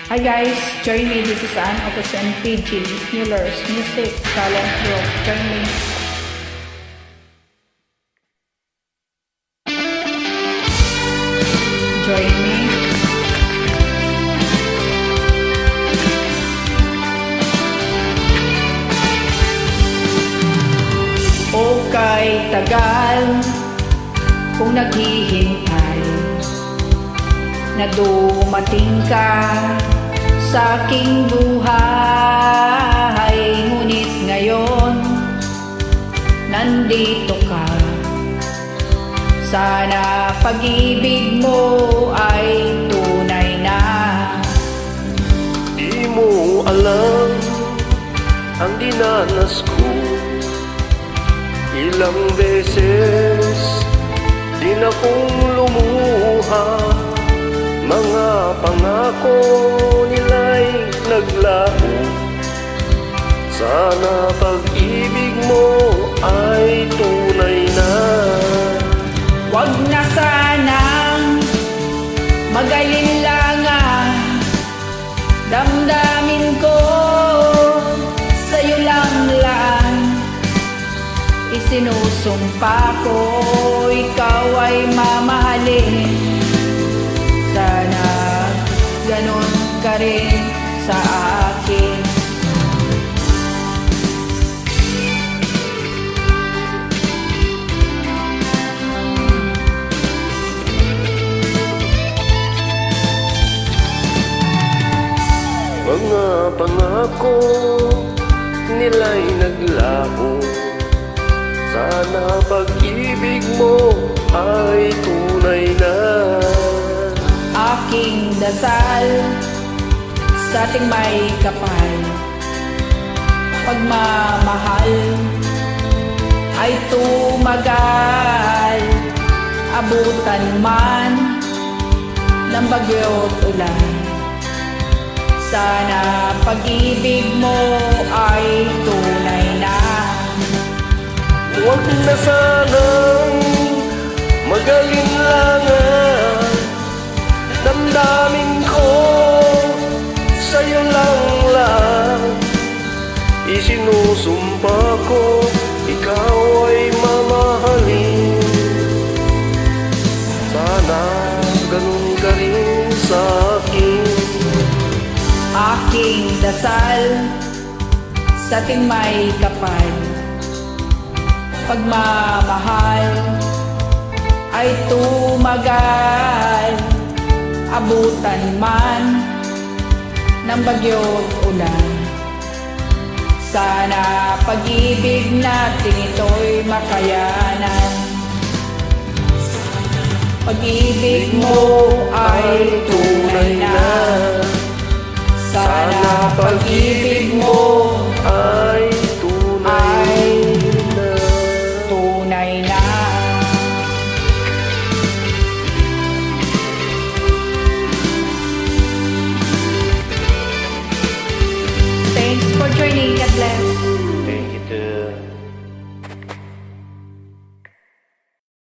Hi guys, join me. This is Anne of SNPG, Mueller's Music Talent Group. Join me. Join me. Okay, tagal kung naghihintay na dumating ka sa aking buhay, ngunit ngayon nandito ka. Sana pag-ibig mo ay tunay na. Di mo alam ang dinanas ko. Ilang beses din akong lumuha. Mga pangako nila'y naglaho. Sana pag-ibig mo ay tunay na. Wag na sanang mag-alinlangan, damdamin ko sa'yo lang. Isinusumpa ko ikaw ay mamahalin. Sana ganon ka rin sa akin. Mga pangako nila'y naglaho. Sana pag-ibig mo ay tunay na. Aking dasal sa ating may kapal, pagmamahal ay tumagal. Abutan man ng bagyo't ulan, sana pag-ibig mo ay tunay na. Huwag na sanang mag-alinlangan, damdamin ko sa'yo lang. Isinusumpa ko ikaw ay mamahalin. Sana ganun ka rin sa akin. Aking dasal sa ating may kapal, pagmamahal ay tumagal. Abutan man ng bagyo't ulan, sana pag-ibig natin ito'y makayanan. Pag-ibig mo ay tunay na. Sana pag-ibig mo